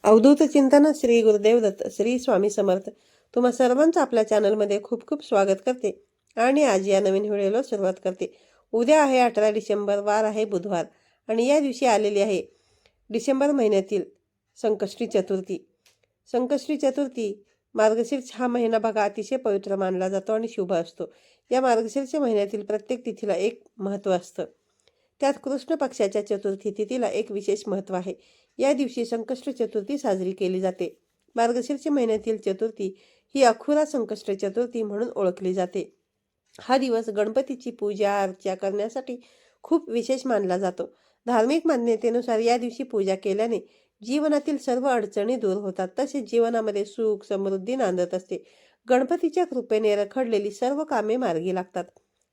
अवधूत चिंतन श्री गुरुदेव दत्त श्री स्वामी समर्थ तुम्हा सर्वांचं आपल्या चॅनलमध्ये खूप खूप स्वागत करते आणि आज या नवीन व्हिडिओला सुरुवात करते। उद्या आहे 18 डिसेंबर, वार आहे बुधवार आणि या दिवशी आलेली आहे डिसेंबर महिन्यातील संकष्टी चतुर्थी। संकष्टी चतुर्थी मार्गशीर्ष हा महिना बघा अतिशय पवित्र मानला जातो आणि शुभ असतो। या मार्गशीर्ष महिन्यातील प्रत्येक तिथीला एक महत्त्व असतं। त्यात कृष्ण पक्षाच्या चतुर्थी तिथीला एक विशेष महत्त्व आहे। या दिवशी संकष्ट चतुर्थी साजरी केली जाते। मार्गशीर्ष महिन्यातील चतुर्थी ही अखुरा संकष्ट चतुर्थी म्हणून ओळखली जाते। हा दिवस गणपतीची पूजा अर्चा करण्यासाठी खूप विशेष मानला जातो। धार्मिक मान्यतेनुसार या दिवशी पूजा केल्याने जीवनातील सर्व अडचणी दूर होतात, तसेच जीवनामध्ये सुख समृद्धी नांदत असते। गणपतीच्या कृपेने रखडलेली सर्व कामे मार्गी लागतात,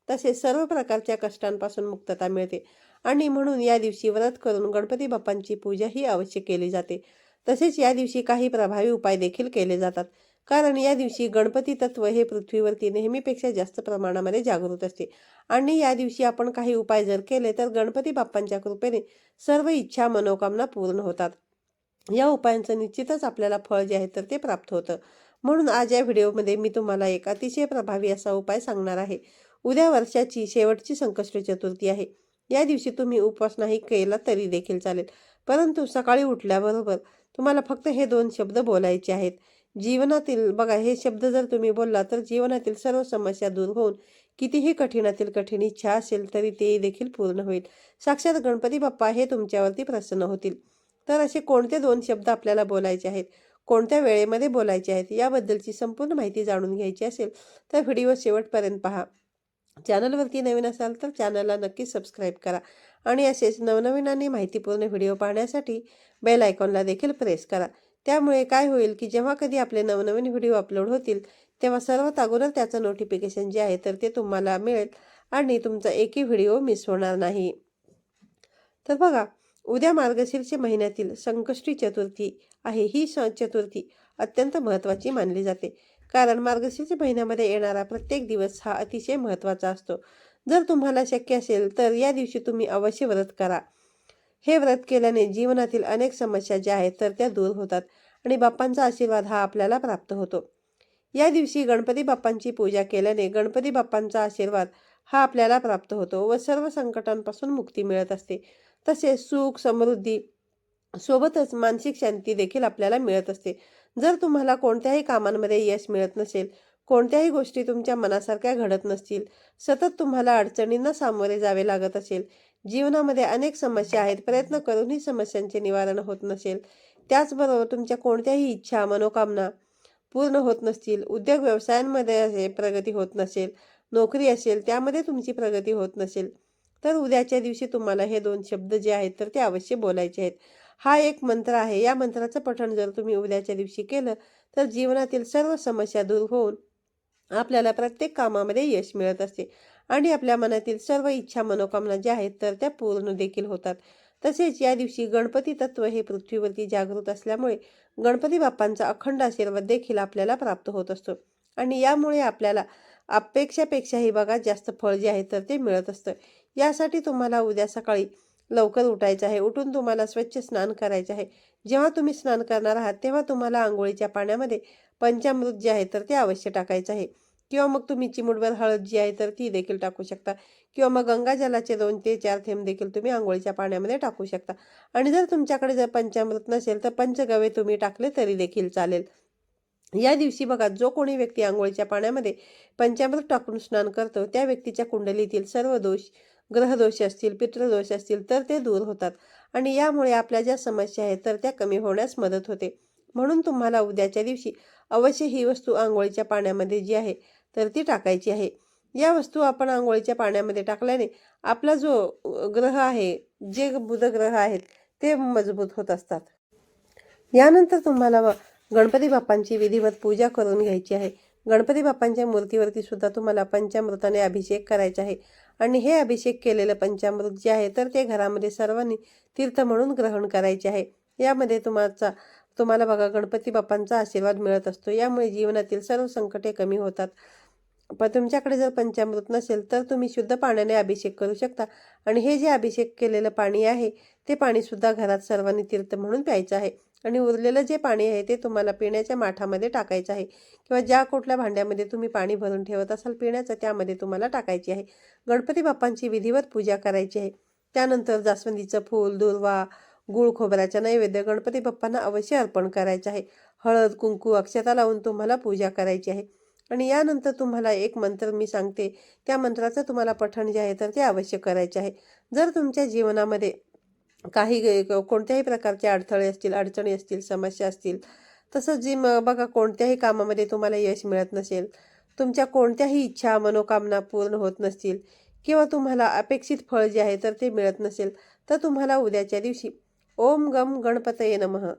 तसेच सर्व प्रकारच्या कष्टांपासून मुक्तता मिळते आणि म्हणून या दिवशी व्रत करून गणपती बाप्पांची पूजा ही अवश्य केली जाते। तसेच या दिवशी काही प्रभावी उपाय देखील केले जातात, कारण या दिवशी गणपती तत्व हे पृथ्वीवरती नेहमीपेक्षा जास्त प्रमाणामध्ये जागृत असते आणि या दिवशी आपण काही उपाय जर केले तर गणपती बाप्पांच्या कृपेने सर्व इच्छा मनोकामना पूर्ण होतात। या उपायांचं निश्चितच आपल्याला फळ जे आहे तर ते प्राप्त होतं। म्हणून आज या व्हिडिओमध्ये मी तुम्हाला एक अतिशय प्रभावी असा उपाय सांगणार आहे। उद्या वर्षाची शेवटची संकष्ट चतुर्थी आहे। या दिवशी तुम्ही उपवास नाही केला तरी देखील चालेल, परंतु सकाळी उठल्याबरोबर तुम्हाला फक्त हे 2 शब्द बोलायचे आहेत। जीवनातील बघा हे शब्द जर तुम्ही बोलला तर जीवनातील सर्व समस्या दूर होऊन कितीही कठीणातील कठीण इच्छा असेल तरी ते देखील पूर्ण होईल। साक्षात गणपती बाप्पा हे तुमच्यावरती प्रसन्न होतील। तर असे कोणते 2 शब्द आपल्याला बोलायचे आहेत, कोणत्या वेळेमध्ये बोलायचे आहेत, याबद्दलची संपूर्ण माहिती जाणून घ्यायची असेल तर व्हिडिओ शेवटपर्यंत पहा। चॅनलवरती नवीन असाल तर चॅनलला नक्की सबस्क्राईब करा आणि असेच नवनवीन आणि माहितीपूर्ण व्हिडिओ पाहण्यासाठी बेल आयकॉनला देखील प्रेस करा। त्यामुळे काय होईल की जेव्हा कधी आपले नवनवीन व्हिडिओ अपलोड होतील तेव्हा सर्वात अगोदर त्याचं नोटिफिकेशन जे आहे तर ते तुम्हाला मिळेल आणि तुमचा एकही व्हिडिओ मिस होणार नाही। तर बघा, उद्या मार्गशीर्ष महिन्यातील संकष्टी चतुर्थी आहे। ही चतुर्थी अत्यंत महत्त्वाची मानली जाते, कारण मार्गशीर्ष महिन्यामध्ये येणारा प्रत्येक दिवस हा अतिशय महत्त्वाचा असतो। जर तुम्हाला शक्य असेल तर या दिवशी तुम्ही अवश्य व्रत करा। हे व्रत केल्याने जीवनातील अनेक समस्या ज्या आहेत तर त्या दूर होतात आणि बाप्पांचा आशीर्वाद हा आपल्याला प्राप्त होतो। या दिवशी गणपती बाप्पांची पूजा केल्याने गणपती बाप्पांचा आशीर्वाद हा आपल्याला प्राप्त होतो व सर्व संकटांपासून मुक्ती मिळत असते। तसेच सुख समृद्धी सोबतच मानसिक शांती देखील आपल्याला मिळत असते। जर तुम्हाला कोणत्याही कामांमध्ये यश मिळत नसेल, कोणत्याही गोष्टी तुमच्या मनासारख्या घडत नसतील, सतत तुम्हाला अडचणींना सामोरे जावे लागत असेल, जीवनामध्ये अनेक समस्या आहेत, प्रयत्न करूनही समस्यांचे निवारण होत नसेल, त्याचबरोबर तुमच्या कोणत्याही इच्छा मनोकामना पूर्ण होत नसतील, उद्योग व्यवसायांमध्ये प्रगती होत नसेल, नोकरी असेल त्यामध्ये तुमची प्रगती होत नसेल, तर उद्याच्या दिवशी तुम्हाला हे 2 शब्द जे आहेत तर ते अवश्य बोलायचे आहेत। हा एक मंत्र आहे। या मंत्राचं पठण जर तुम्ही उद्याच्या दिवशी केलं तर जीवनातील सर्व समस्या दूर होऊन आपल्याला प्रत्येक कामामध्ये यश मिळत असते आणि आपल्या मनातील सर्व इच्छा मनोकामना ज्या आहेत तर त्या पूर्ण देखील होतात। तसेच या दिवशी गणपती तत्व हे पृथ्वीवरती जागृत असल्यामुळे गणपती बाप्पांचा अखंड आशीर्वाद देखील आपल्याला प्राप्त होत असतो आणि यामुळे आपल्याला अपेक्षापेक्षाही बघा जास्त फळ जे आहे तर ते मिळत असतं। यासाठी तुम्हाला उद्या सकाळी लवकर उठायचं आहे। उठून तुम्हाला स्वच्छ स्नान करायचं आहे। जेव्हा तुम्ही स्नान करणार आहात तेव्हा तुम्हाला आंघोळीच्या पाण्यामध्ये पंचामृत जे आहे तर ते अवश्य टाकायचं आहे, किंवा मग तुम्ही चिमूटभर हळद जी आहे तर ती देखील टाकू शकता, किंवा मग गंगाजलाचे 2 ते 4 थेंब देखील तुम्ही आंघोळीच्या पाण्यामध्ये टाकू शकता। आणि जर तुमच्याकडे जर पंचामृत नसेल तर पंचगव्य तुम्ही टाकले तरी देखील चालेल। या दिवशी बघा, जो कोणी व्यक्ती आंघोळीच्या पाण्यामध्ये पंचामृत टाकून स्नान करतो त्या व्यक्तीच्या कुंडलीतील सर्व दोष, ग्रहदोष असतील, पितृदोष असतील तर ते दूर होतात आणि यामुळे आपल्या ज्या समस्या आहेत तर त्या कमी होण्यास मदत होते। म्हणून तुम्हाला उद्याच्या दिवशी अवश्य ही वस्तू आंघोळीच्या पाण्यामध्ये जी आहे तर ती टाकायची आहे। या वस्तू आपण आंघोळीच्या पाण्यामध्ये टाकल्याने आपला जो ग्रह आहे, जे बुध ग्रह आहेत ते मजबूत होत असतात। यानंतर तुम्हाला गणपती बाप्पांची विधिवत पूजा करून घ्यायची आहे। गणपती बाप्पांच्या मूर्तीवरती सुद्धा तुम्हाला पंचामृताने अभिषेक करायचा आहे आणि हे अभिषेक केलेलं पंचामृत जे आहे तर ते घरामध्ये सर्वांनी तीर्थ म्हणून ग्रहण करायचे आहे। यामध्ये तुम्हाला बघा गणपती बाप्पांचा आशीर्वाद मिळत असतो। यामुळे जीवनातील सर्व संकटे कमी होतात। पण तुमच्याकडे जर पंचामृत नसेल तर तुम्ही शुद्ध पाण्याने अभिषेक करू शकता आणि हे जे अभिषेक केलेलं पाणी आहे ते पाणी सुद्धा घरात सर्वांनी तीर्थ म्हणून प्यायचं आहे आणि उरलेलं जे पाणी आहे ते तुम्हाला पिण्याच्या माठामध्ये टाकायचं आहे किंवा ज्या कुठल्या भांड्यामध्ये तुम्ही पाणी भरून ठेवत असाल पिण्याचं त्यामध्ये तुम्हाला टाकायची आहे. गणपती बाप्पांची विधिवत पूजा करायची आहे. त्यानंतर जास्वंदीचं फूल, दुर्वा, गूळ खोबऱ्याचा नैवेद्य गणपती बाप्पांना अवश्य अर्पण करायचं आहे. हळद, कुंकू, अक्षता लावून तुम्हाला पूजा करायची आहे. आणि यानंतर तुम्हाला एक मंत्र मी सांगते, त्या मंत्राचं तुम्हाला पठण जे आहे तर ते अवश्य करायचे आहे. जर तुमच्या जीवनामध्ये काही कोणत्याही प्रकारचे अडथळे असतील, अडचणी असतील, समस्या असतील, तसंच बघा कोणत्याही कामामध्ये तुम्हाला यश मिळत नसेल, तुमच्या कोणत्याही इच्छा, मनोकामना पूर्ण होत नसतील किंवा तुम्हाला अपेक्षित फळ जे आहे तर ते मिळत नसेल, तर तुम्हाला उद्याच्या दिवशी ओम गम गणपतये नमः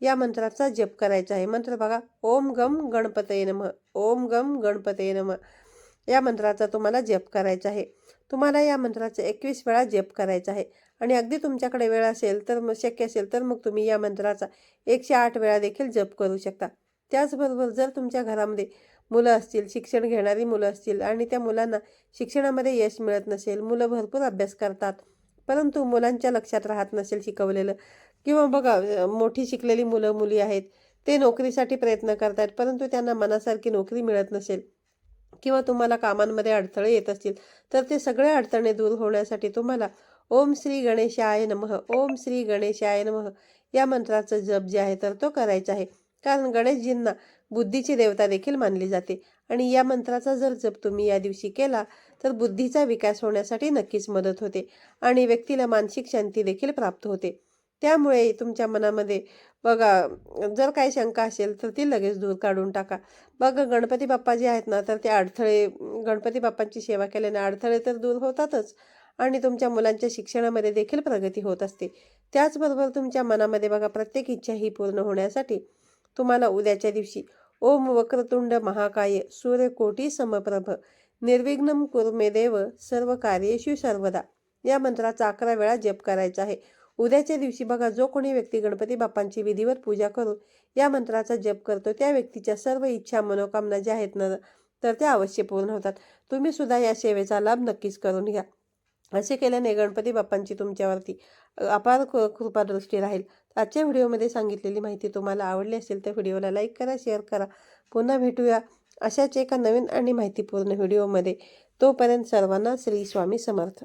या मंत्राचा जप करायचा आहे. मंत्र बघा, ओम गम गणपतये नमः, ओम गम गणपतये नमः या मंत्राचा तुम्हाला जप करायचा आहे. तुम्हाला या मंत्राचा 21 वेळा जप करायचा आहे. आणि अगदी तुमच्याकडे वेळ असेल तर मग शक्य असेल तर मग तुम्ही या मंत्राचा 108 वेळा देखील जप करू शकता. त्याचबरोबर जर तुमच्या घरामध्ये मुलं असतील, शिक्षण घेणारी मुलं असतील आणि त्या मुलांना शिक्षणामध्ये यश मिळत नसेल, मुलं भरपूर अभ्यास करतात परंतु मुलांच्या लक्षात राहत नसेल शिकवलेलं, किंवा बघा मोठी शिकलेली मुलं मुली आहेत, ते नोकरीसाठी प्रयत्न करतात परंतु त्यांना मनासारखी नोकरी मिळत नसेल किंवा तुम्हाला कामांमध्ये अडथळे येत असतील, तर ते सगळे अडथळे दूर होण्यासाठी तुम्हाला ओम श्री गणेशाय नमः, ओम श्री गणेशाय नमः या मंत्राचं जप जे आहे तर तो करायचा आहे. कारण गणेशजींना बुद्धीची देवता देखील मानली जाते आणि या मंत्राचा जर जप तुम्ही या दिवशी केला तर बुद्धीचा विकास होण्यासाठी नक्कीच मदत होते आणि व्यक्तीला मानसिक शांती देखील प्राप्त होते. त्यामुळे तुमच्या मनामध्ये बघा जर काही शंका असेल तर ती लगेच दूर काढून टाका. बघा गणपती बाप्पा जे आहेत ना तर ते अडथळे, गणपती बाप्पांची सेवा केल्याने अडथळे तर दूर होतातच आणि तुमच्या मुलांच्या शिक्षणामध्ये देखील प्रगती होत असते. त्याचबरोबर तुमच्या मनामध्ये बघा प्रत्येक इच्छा ही पूर्ण होण्यासाठी तुम्हाला उद्याच्या दिवशी ओम वक्रतुंड महाकाय सूर्यकोटी समप्रभ निर्विघ्नं कुरु मे देव सर्व कार्येषु सर्वदा या मंत्राचा 11 वेळा जप करायचा आहे. उद्याच्या दिवशी बघा जो कोणी व्यक्ती गणपती बाप्पांची विधिवत पूजा करून या मंत्राचा जप करतो त्या व्यक्तीच्या सर्व इच्छा मनोकामना ज्या आहेत ना तर त्या अवश्य पूर्ण होतात. तुम्ही सुद्धा या सेवेचा लाभ नक्कीच करून घ्या. असे केल्याने गणपती बाप्पांची तुमच्यावरती अपार कृपादृष्टी राहील. आजच्या व्हिडिओमध्ये सांगितलेली माहिती तुम्हाला आवडली असेल तर व्हिडिओला लाईक करा, शेअर करा. पुन्हा भेटूया अशाच एका नवीन आणि माहितीपूर्ण व्हिडिओमध्ये. तोपर्यंत सर्वांना श्री स्वामी समर्थ.